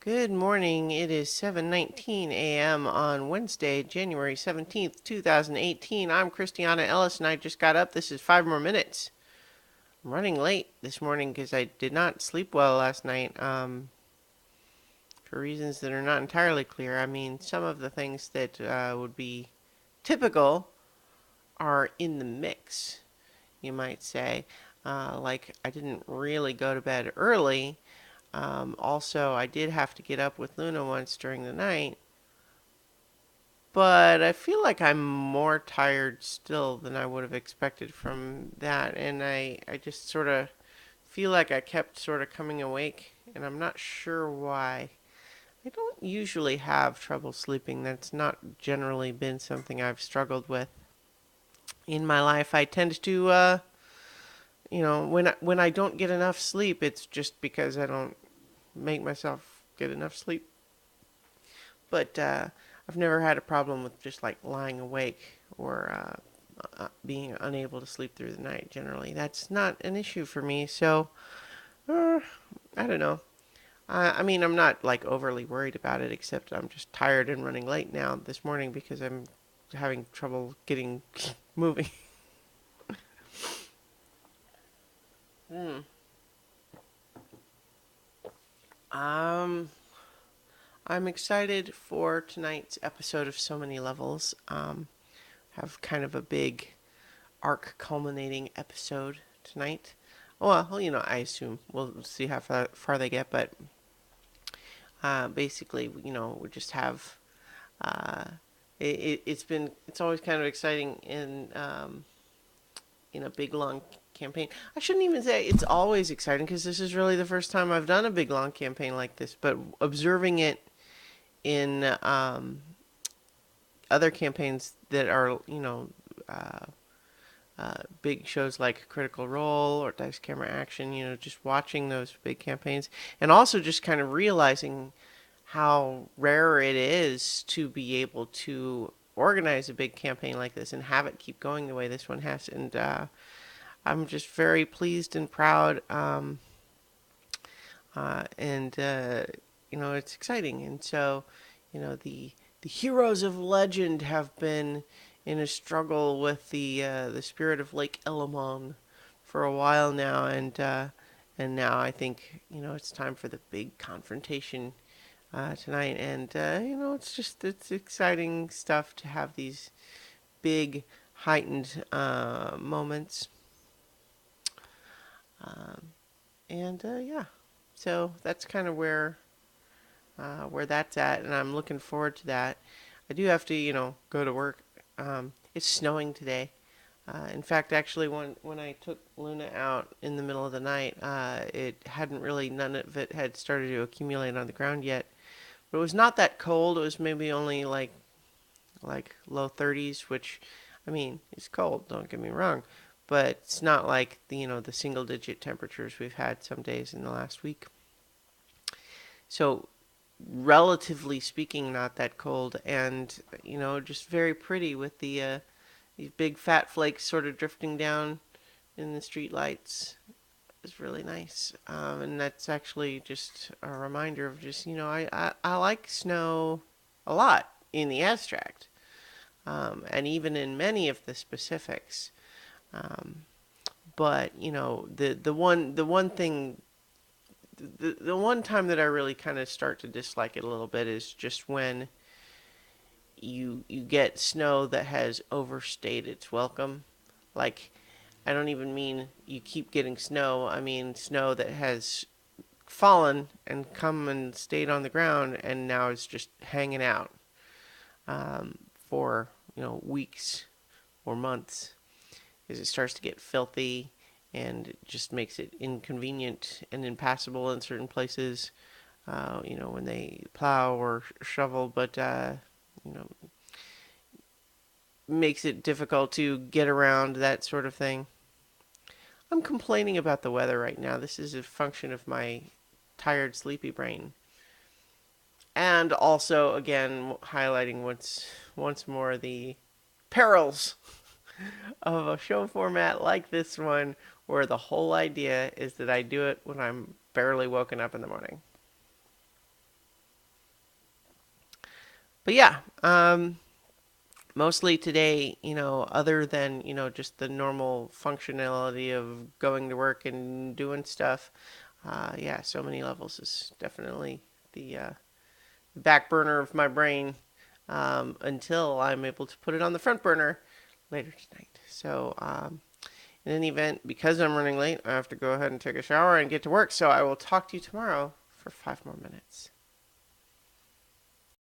Good morning. It is 7:19 a.m. on Wednesday, January 17th, 2018. I'm Christiana Ellis and I just got up. This is 5 more minutes. I'm running late this morning because I did not sleep well last night for reasons that are not entirely clear. I mean, some of the things that would be typical are in the mix, you might say. Like, I didn't really go to bed early. Also, I did have to get up with Luna once during the night, but I feel like I'm more tired still than I would have expected from that. And I just sort of feel like I kept sort of coming awake, and I'm not sure why. I don't usually have trouble sleeping. That's not generally been something I've struggled with in my life. I tend to, when I don't get enough sleep, it's just because I don't make myself get enough sleep. But I've never had a problem with just like lying awake or being unable to sleep through the night. Generally, that's not an issue for me. So uh, I don't know. I mean, I'm not like overly worried about it, except I'm just tired and running late now this morning because I'm having trouble getting moving. Hmm. Um, I'm excited for tonight's episode of So Many Levels. Have kind of a big arc culminating episode tonight. Well, I assume we'll see how far they get, but basically, we just have. Uh, it's always kind of exciting in a big long campaign. I shouldn't even say it's always exciting because this is really the first time I've done a big long campaign like this. But observing it in other campaigns that are big shows like Critical Role or Dice Camera Action, just watching those big campaigns and also just kind of realizing how rare it is to be able to organize a big campaign like this and have it keep going the way this one has. And I'm just very pleased and proud. And it's exciting. And so, the heroes of legend have been in a struggle with the spirit of Lake Elamon for a while now, and now I think it's time for the big confrontation tonight. And it's exciting stuff to have these big heightened moments. Um, and yeah, so that's kind of where that's at, and I'm looking forward to that. I do have to, go to work. It's snowing today. In fact, actually, when I took Luna out in the middle of the night, it hadn't really, none of it had started to accumulate on the ground yet. But it was not that cold. It was maybe only like low 30s, which, I mean, it's cold. Don't get me wrong, but it's not like the single digit temperatures we've had some days in the last week. So relatively speaking, not that cold, and just very pretty with these big fat flakes sort of drifting down in the street lights. It's really nice, and that's actually just a reminder of just I like snow a lot in the abstract, and even in many of the specifics. Um, but the one thing the one time that I really kind of start to dislike it a little bit is just when you get snow that has overstayed its welcome. Like, I don't even mean you keep getting snow. I mean snow that has fallen and come and stayed on the ground and now is just hanging out for weeks or months, because it starts to get filthy and it just makes it inconvenient and impassable in certain places. When they plow or shovel, but you know, makes it difficult to get around that sort of thing. I'm complaining about the weather right now. This is a function of my tired, sleepy brain. And also, again, highlighting once more the perils of a show format like this one, where the whole idea is that I do it when I'm barely woken up in the morning. But yeah, mostly today, other than, just the normal functionality of going to work and doing stuff, yeah, so many levels is definitely the back burner of my brain until I'm able to put it on the front burner later tonight. So, in any event, because I'm running late, I have to go ahead and take a shower and get to work. So I will talk to you tomorrow for 5 more minutes.